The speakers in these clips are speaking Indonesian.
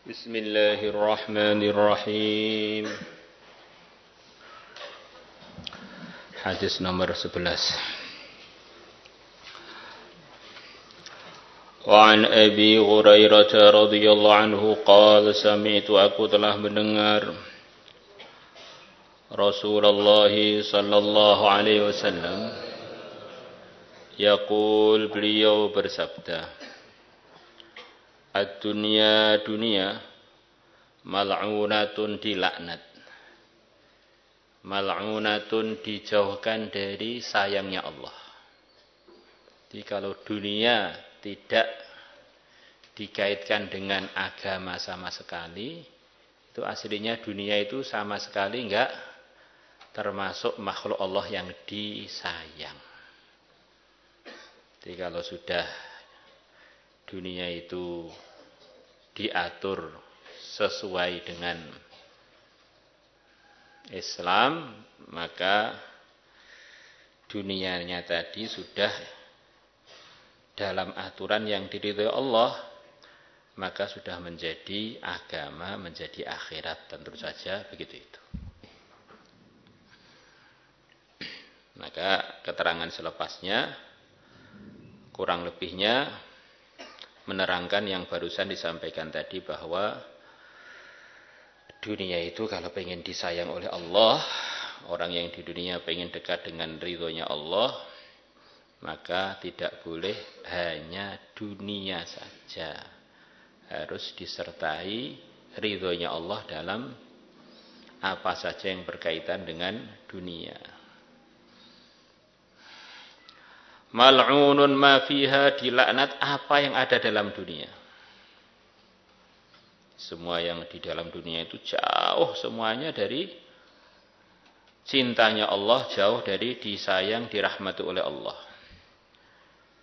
Bismillahirrahmanirrahim. Hadis nomor 11. Wa an Abi Hurairah radhiyallahu anhu qala sami'tu, aku telah mendengar Rasulullah sallallahu alaihi wasallam yaqul, beliau bersabda, ad-dunya, dunia, mal'unatun, dilaknat. Mal'unatun, dijauhkan dari sayangnya Allah. Jadi kalau dunia tidak dikaitkan dengan agama sama sekali, itu aslinya dunia itu sama sekali enggak termasuk makhluk Allah yang disayang. Jadi kalau sudah dunia itu diatur sesuai dengan Islam, maka dunianya tadi sudah dalam aturan yang diridhoi Allah, maka sudah menjadi agama, menjadi akhirat, tentu saja begitu itu. Maka keterangan selepasnya kurang lebihnya menerangkan yang barusan disampaikan tadi, bahwa dunia itu kalau pengen disayang oleh Allah, orang yang di dunia pengen dekat dengan ridhonya Allah, maka tidak boleh hanya dunia saja, harus disertai ridhonya Allah dalam apa saja yang berkaitan dengan dunia. Mal'unun ma fiha, dilaknat apa yang ada dalam dunia. Semua yang di dalam dunia itu jauh semuanya dari cintanya Allah, jauh dari disayang, dirahmati oleh Allah.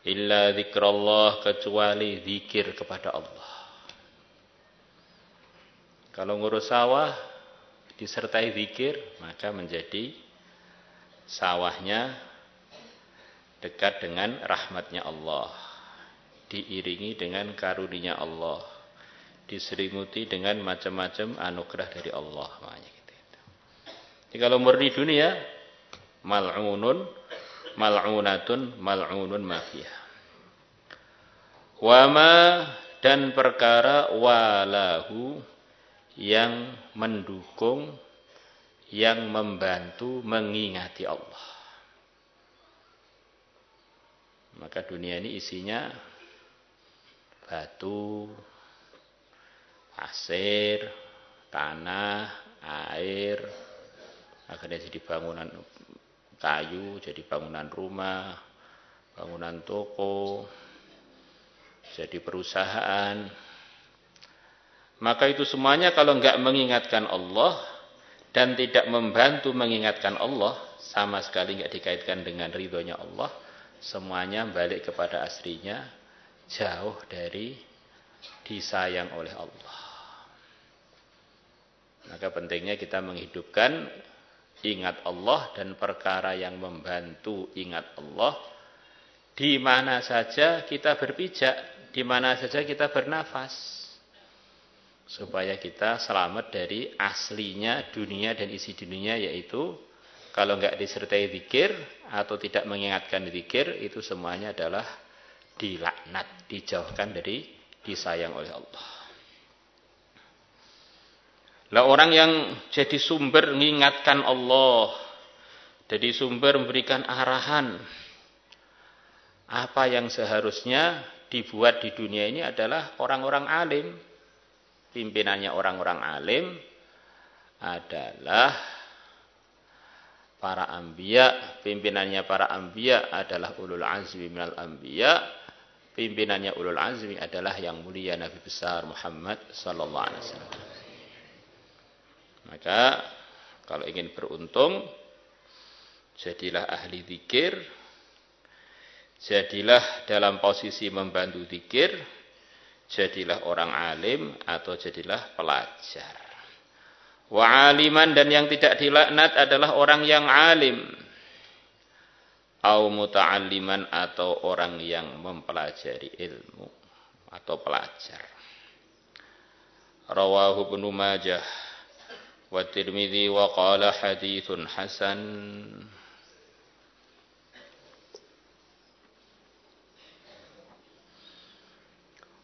Illa zikrullah, kecuali zikir kepada Allah. Kalau ngurus sawah disertai zikir, maka menjadi sawahnya dekat dengan rahmatnya Allah, diiringi dengan karunia Allah, diselimuti dengan macam-macam anugerah dari Allah. Jadi kalau murni dunia, mal'unun, mal'unatun, mal'unun ma fiha. Wama, dan perkara walahu, yang mendukung, yang membantu mengingati Allah. Maka dunia ini isinya batu, pasir, tanah, air, akhirnya jadi bangunan kayu, jadi bangunan rumah, bangunan toko, jadi perusahaan. Maka itu semuanya kalau enggak mengingatkan Allah dan tidak membantu mengingatkan Allah, sama sekali enggak dikaitkan dengan ridhonya Allah, semuanya balik kepada aslinya, jauh dari disayang oleh Allah. Maka pentingnya kita menghidupkan ingat Allah dan perkara yang membantu ingat Allah di mana saja kita berpijak, di mana saja kita bernafas, supaya kita selamat dari aslinya dunia dan isi dunia, yaitu kalau enggak disertai zikir atau tidak mengingatkan zikir, itu semuanya adalah dilaknat, dijauhkan dari disayang oleh Allah. Lah orang yang jadi sumber mengingatkan Allah, jadi sumber memberikan arahan, apa yang seharusnya dibuat di dunia ini adalah orang-orang alim. Pimpinannya orang-orang alim adalah para anbiya, pimpinannya para anbiya adalah ulul azmi minal anbiya, pimpinannya ulul azmi adalah yang mulia Nabi besar Muhammad sallallahu alaihi wasallam. Maka kalau ingin beruntung, jadilah ahli zikir, jadilah dalam posisi membantu zikir, jadilah orang alim atau jadilah pelajar. Wa aliman, dan yang tidak dilaknat adalah orang yang alim, au muta'alliman, atau orang yang mempelajari ilmu atau pelajar. rawahu Ibnu Majah wa Tirmidzi wa qala haditsun hasan.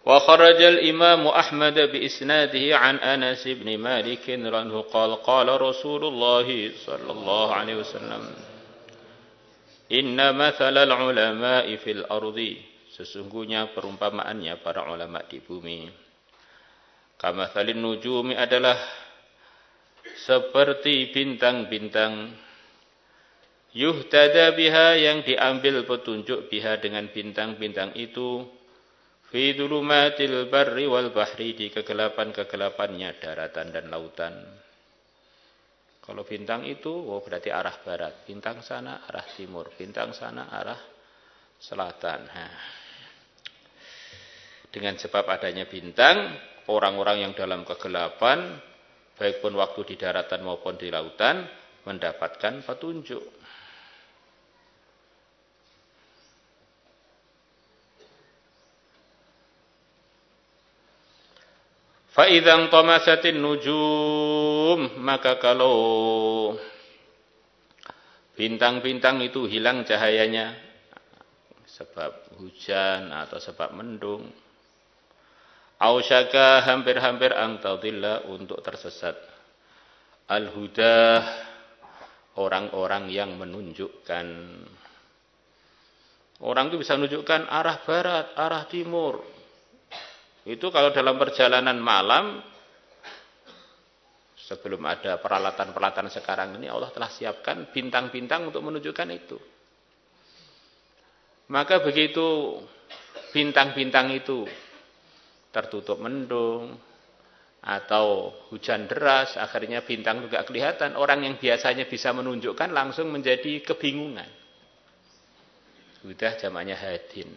Wa kharajal Imam Ahmad bi isnadihi an Anas bin Malik radhiyallahu qala Rasulullah sallallahu alaihi wasallam inna mathalal ulama'i fil ardi, sesungguhnya perumpamaannya para ulama di bumi, kamathalin nujumi, adalah seperti bintang-bintang, yuhtada biha, yang diambil petunjuk biha dengan bintang-bintang itu, fi dhulumatil barri wal bahri, di kegelapan-kegelapannya daratan dan lautan. Kalau bintang itu, berarti arah barat, bintang sana arah timur, bintang sana arah selatan. Dengan sebab adanya bintang, orang-orang yang dalam kegelapan, baik pun waktu di daratan maupun di lautan, mendapatkan petunjuk. Fa'idhang tomasatin nujum, maka kalau bintang-bintang itu hilang cahayanya, sebab hujan atau sebab mendung, ausyaka, hampir-hampir angtadillah, untuk tersesat, al-hudah, orang-orang yang menunjukkan. Orang itu bisa menunjukkan arah barat, arah timur. Itu kalau dalam perjalanan malam, sebelum ada peralatan-peralatan sekarang ini, Allah telah siapkan bintang-bintang untuk menunjukkan itu. Maka begitu bintang-bintang itu tertutup mendung atau hujan deras, akhirnya bintang juga kelihatan. Orang yang biasanya bisa menunjukkan langsung menjadi kebingungan. Sudah zamannya hadin.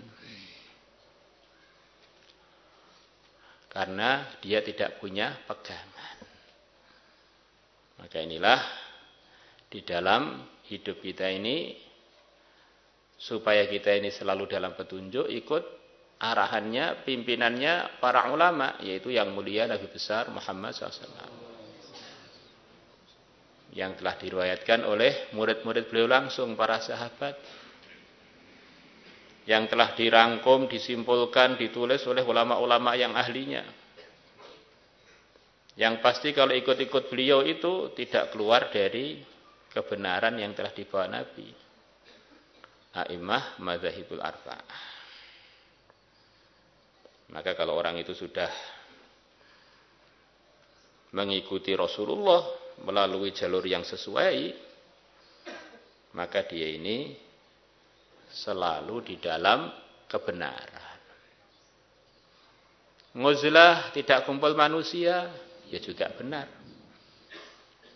Karena dia tidak punya pegangan. Maka inilah di dalam hidup kita ini, supaya kita ini selalu dalam petunjuk, ikut arahannya, pimpinannya para ulama, yaitu yang mulia Nabi besar Muhammad SAW, yang telah diriwayatkan oleh murid-murid beliau langsung, para sahabat, yang telah dirangkum, disimpulkan, ditulis oleh ulama-ulama yang ahlinya. Yang pasti kalau ikut-ikut beliau itu tidak keluar dari kebenaran yang telah dibawa Nabi. A'immah madzhabul arba'ah. Maka kalau orang itu sudah mengikuti Rasulullah melalui jalur yang sesuai, maka dia ini selalu di dalam kebenaran. Nguzlah, tidak kumpul manusia, ya juga benar.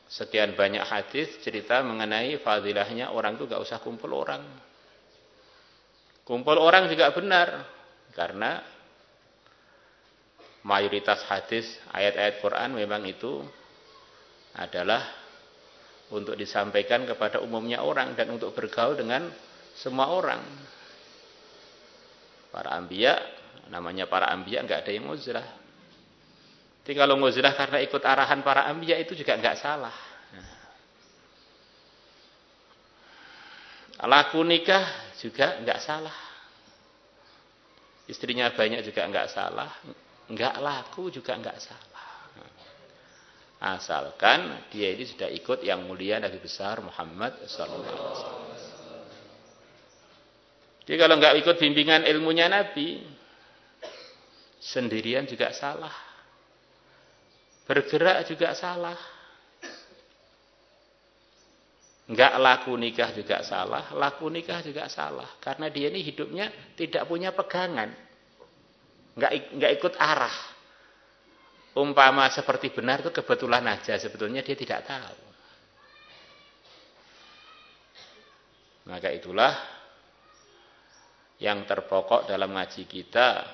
Sekian banyak hadis cerita mengenai fadilahnya orang itu gak usah kumpul orang. Kumpul orang juga benar, karena mayoritas hadis, ayat-ayat Quran memang itu adalah untuk disampaikan kepada umumnya orang dan untuk bergaul dengan semua orang. Para anbiya, namanya para anbiya, enggak ada yang nguzlah. Jadi kalau nguzlah karena ikut arahan para anbiya itu juga enggak salah. Laku nikah juga enggak salah. Istrinya banyak juga enggak salah. Enggak laku juga enggak salah. Asalkan dia ini sudah ikut yang mulia Nabi besar Muhammad SAW. Jadi kalau enggak ikut bimbingan ilmunya Nabi, sendirian juga salah. Bergerak juga salah. Enggak laku nikah juga salah, laku nikah juga salah. Karena dia ini hidupnya tidak punya pegangan. Enggak ikut arah. Umpama seperti benar itu kebetulan aja, sebetulnya dia tidak tahu. Maka itulah yang terpokok dalam ngaji kita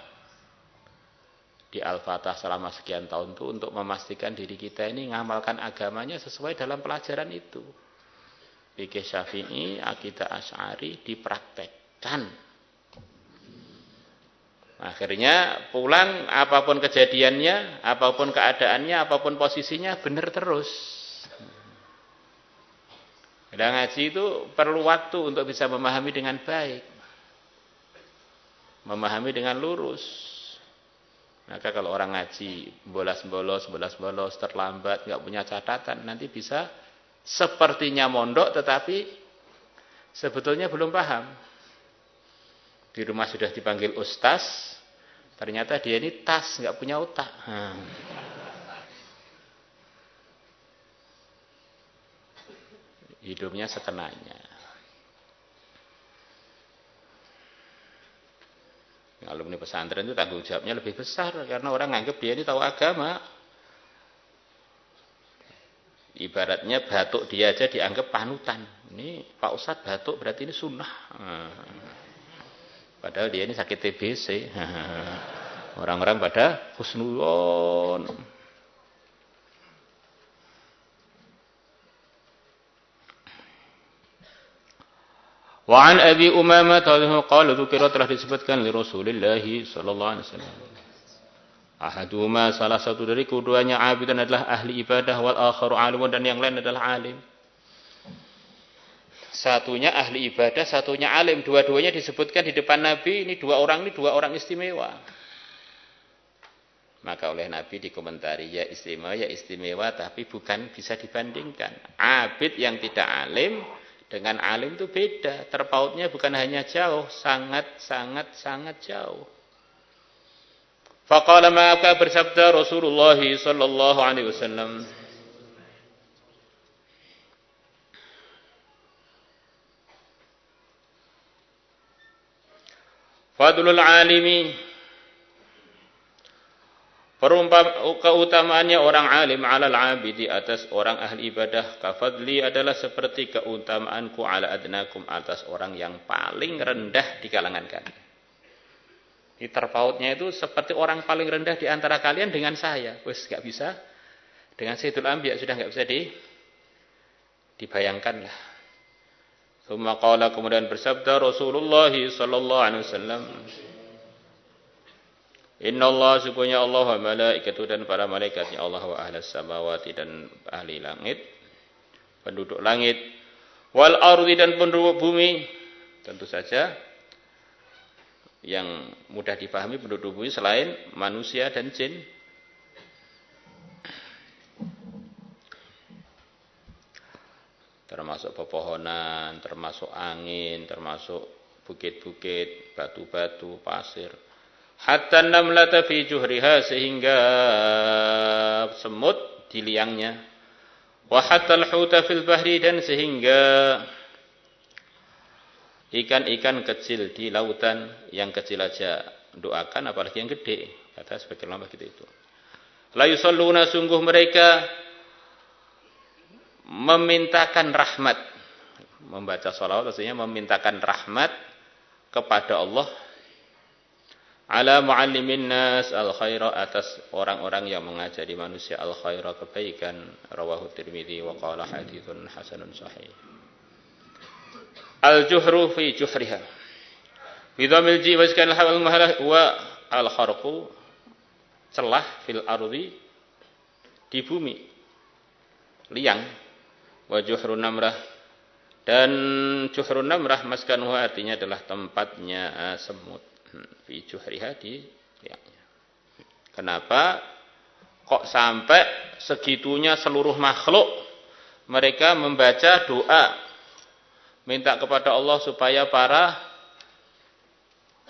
di Al-Fatah selama sekian tahun itu untuk memastikan diri kita ini ngamalkan agamanya sesuai dalam pelajaran itu. Fikih Syafi'i, akidah Asy'ari dipraktekkan. Akhirnya pulang, apapun kejadiannya, apapun keadaannya, apapun posisinya, benar terus. Dan ngaji itu perlu waktu untuk bisa memahami dengan baik. Memahami dengan lurus. Maka kalau orang ngaji bolos-bolos, terlambat, nggak punya catatan, nanti bisa sepertinya mondok tetapi sebetulnya belum paham. Di rumah sudah dipanggil ustaz, ternyata dia ini tas, nggak punya otak. Hidupnya sekenanya. Alumni pesantren itu tanggung jawabnya lebih besar karena orang nganggap dia ini tahu agama. Ibaratnya batuk dia aja dianggap panutan. Ini Pak Ustadz batuk berarti ini sunnah. Padahal dia ini sakit TBC. Orang-orang pada husnuzon. Wa an Abi Umamah qala dzukira telah disebutkan li Rasulillah sallallahu alaihi wasallam. Ahaduhuma salah satu dari keduanya abidan adalah ahli ibadah wal akharu alimun dan yang lain adalah alim. Satunya ahli ibadah, satunya alim. Dua-duanya disebutkan di depan Nabi, ini dua orang istimewa. Maka oleh Nabi dikomentari ya istimewa tapi bukan bisa dibandingkan. Abid yang tidak alim dengan alim itu beda. Terpautnya bukan hanya jauh, sangat jauh. Faqala maka bersabda Rasulullah sallallahu alaihi wasallam, fadlul alimi, keutamaannya orang alim alal abidi atas orang ahli ibadah, kafadli adalah seperti keutamaanku ala adnakum atas orang yang paling rendah di kalangan kalian. Di terpautnya itu seperti orang paling rendah di antara kalian dengan saya. Wes enggak bisa. Dengan Sayyidul Anbiya sudah enggak bisa dibayangkan lah. Tsumma qala, kemudian bersabda Rasulullah sallallahu alaihi wasallam, Inna Allah sesungguhnya Allah wa malaikatu dan para malaikatnya Allah wa ahlas samawati dan ahli langit, penduduk langit, wal ardi dan penduduk bumi. Tentu saja yang mudah dipahami penduduk bumi selain manusia dan jin. Termasuk pepohonan, termasuk angin, termasuk bukit-bukit, batu-batu, pasir. Hatta namlata fi juhriha, sehingga semut di liangnya. Wa hatta al-huta fil bahri, dan sehingga ikan-ikan kecil di lautan, yang kecil aja doakan apalagi yang gede, kata sebagian ulama gitu itu. La yusalluna, sungguh mereka memintakan rahmat, membaca sholawat artinya memintakan rahmat kepada Allah, ala muallimin nas al khaira, atas orang-orang yang mengajari manusia al khaira, kebaikan. Rawahu Tirmidzi wa qala haditsun hasanun sahih. Al-juhru fi juhriha bidhamil ji wa iskan al mahalah wa al-kharqu, celah fil ardi, di bumi, liang. Wa juhrun namrah, dan juhrun namrah maskanuha artinya adalah tempatnya semut. Fi juhriha, di liangnya. Kenapa kok sampai segitunya seluruh makhluk mereka membaca doa minta kepada Allah supaya para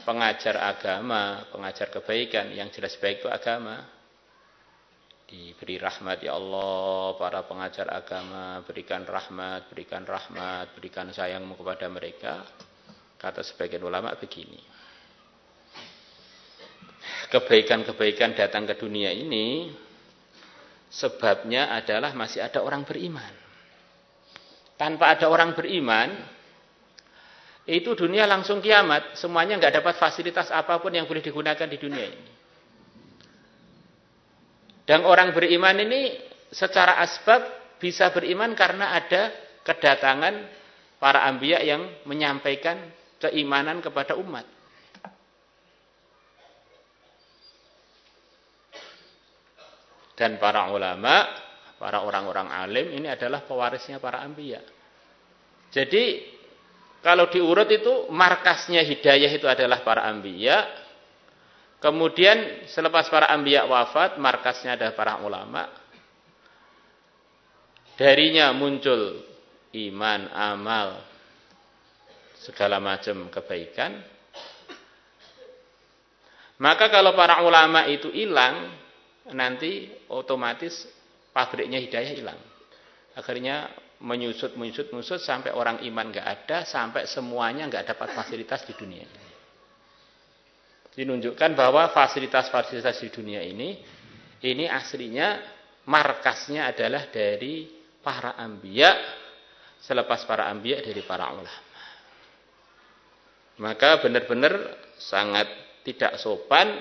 pengajar agama, pengajar kebaikan, yang jelas baik itu agama, diberi rahmat ya Allah, para pengajar agama, berikan rahmat, berikan sayangmu kepada mereka. Kata sebagian ulama begini, kebaikan-kebaikan datang ke dunia ini sebabnya adalah masih ada orang beriman. Tanpa ada orang beriman, itu dunia langsung kiamat. Semuanya nggak dapat fasilitas apapun yang boleh digunakan di dunia ini. Dan orang beriman ini secara asbab bisa beriman karena ada kedatangan para anbiya yang menyampaikan keimanan kepada umat. Dan para ulama, para orang-orang alim ini adalah pewarisnya para anbiya. Jadi kalau diurut itu markasnya hidayah itu adalah para anbiya. Kemudian selepas para anbiya wafat, markasnya adalah para ulama. Darinya muncul iman, amal, segala macam kebaikan. Maka kalau para ulama itu hilang, nanti otomatis pabriknya hidayah hilang. Akhirnya menyusut sampai orang iman nggak ada, sampai semuanya nggak dapat fasilitas di dunia ini. Menunjukkan bahwa fasilitas-fasilitas di dunia ini aslinya markasnya adalah dari para anbiya, selepas para anbiya dari para ulama. Maka benar-benar sangat tidak sopan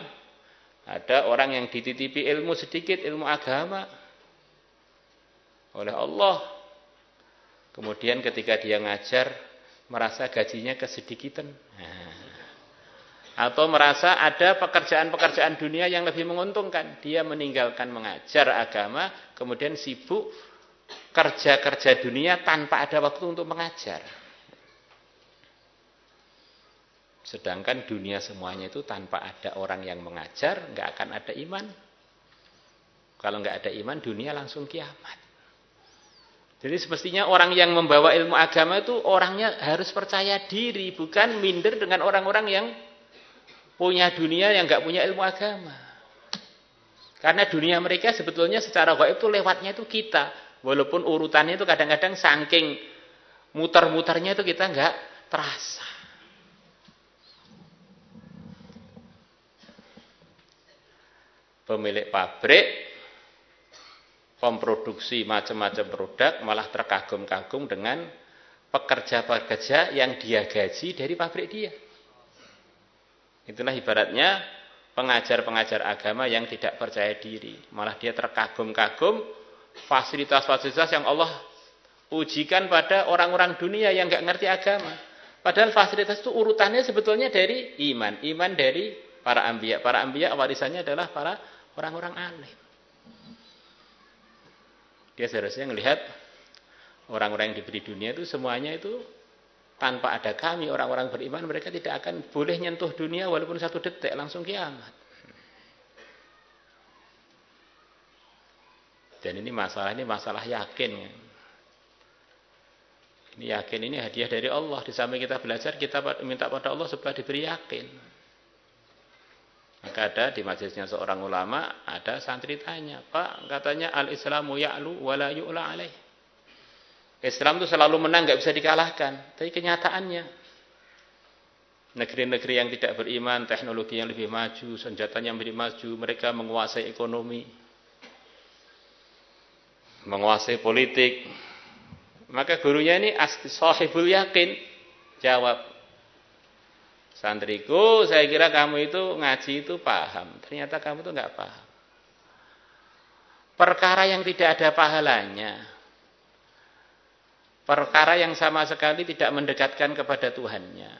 ada orang yang dititipi ilmu sedikit, ilmu agama oleh Allah. Kemudian ketika dia ngajar merasa gajinya kesedikitan. Atau merasa ada pekerjaan-pekerjaan dunia yang lebih menguntungkan. Dia meninggalkan mengajar agama, kemudian sibuk kerja-kerja dunia tanpa ada waktu untuk mengajar. Sedangkan dunia semuanya itu tanpa ada orang yang mengajar, nggak akan ada iman. Kalau nggak ada iman, dunia langsung kiamat. Jadi semestinya orang yang membawa ilmu agama itu orangnya harus percaya diri, bukan minder dengan orang-orang yang punya dunia yang nggak punya ilmu agama. Karena dunia mereka sebetulnya secara gaib itu lewatnya itu kita. Walaupun urutannya itu kadang-kadang saking muter-muternya itu kita nggak terasa. Pemilik pabrik, pemproduksi macam-macam produk malah terkagum-kagum dengan pekerja-pekerja yang dia gaji dari pabrik dia. Itulah ibaratnya pengajar-pengajar agama yang tidak percaya diri. Malah dia terkagum-kagum fasilitas-fasilitas yang Allah ujikan pada orang-orang dunia yang nggak ngerti agama. Padahal fasilitas itu urutannya sebetulnya dari iman. Iman dari para anbiya. Para anbiya warisannya adalah para orang-orang alim. Dia seharusnya melihat orang-orang yang diberi dunia itu semuanya itu tanpa ada kami orang-orang beriman, mereka tidak akan boleh nyentuh dunia walaupun 1 detik, langsung kiamat. Dan ini masalah yakin. Ini yakin, ini hadiah dari Allah. Di samping kita belajar, kita minta pada Allah supaya diberi yakin. Maka ada di majelisnya seorang ulama, ada santri tanya, Pak, katanya al-Islamu ya'lu wa la yu'la alaih. Islam itu selalu menang, nggak bisa dikalahkan. Tapi kenyataannya, negeri-negeri yang tidak beriman, teknologi yang lebih maju, senjatanya yang lebih maju, mereka menguasai ekonomi, menguasai politik. Maka gurunya ini sahibul yakin, jawab, santriku, saya kira kamu itu ngaji itu paham. Ternyata kamu itu nggak paham. Perkara yang tidak ada pahalanya, perkara yang sama sekali tidak mendekatkan kepada Tuhannya,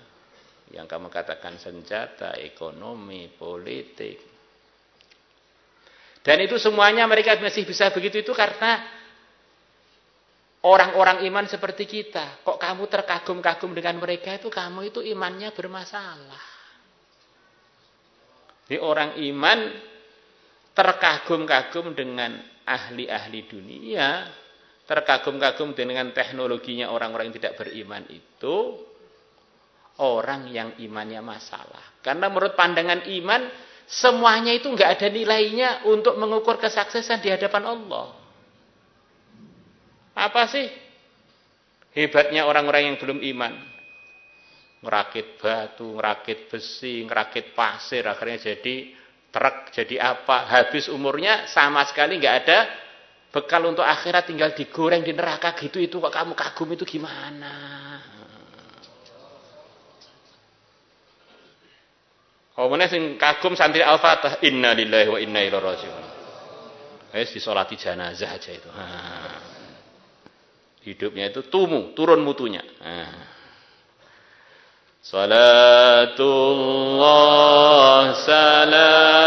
yang kamu katakan senjata, ekonomi, politik. Dan itu semuanya mereka masih bisa begitu itu karena orang-orang iman seperti kita. Kok kamu terkagum-kagum dengan mereka itu, kamu itu imannya bermasalah. Jadi orang iman terkagum-kagum dengan ahli-ahli dunia, terkagum-kagum dengan teknologinya orang-orang yang tidak beriman itu, orang yang imannya masalah. Karena menurut pandangan iman, semuanya itu nggak ada nilainya untuk mengukur kesuksesan di hadapan Allah. Apa sih hebatnya orang-orang yang belum iman? Ngerakit batu, ngerakit besi, ngerakit pasir, akhirnya jadi truk, jadi apa? Habis umurnya sama sekali nggak ada bekal untuk akhirat, tinggal digoreng di neraka gitu. Itu kok kamu kagum, itu gimana? Oh, mana sing kagum santri Al-Fatah, inna lillahi wa inna ilaihi raji'un. Disolati jenazah aja itu. Hidupnya itu turun mutunya. Salatullah salamullah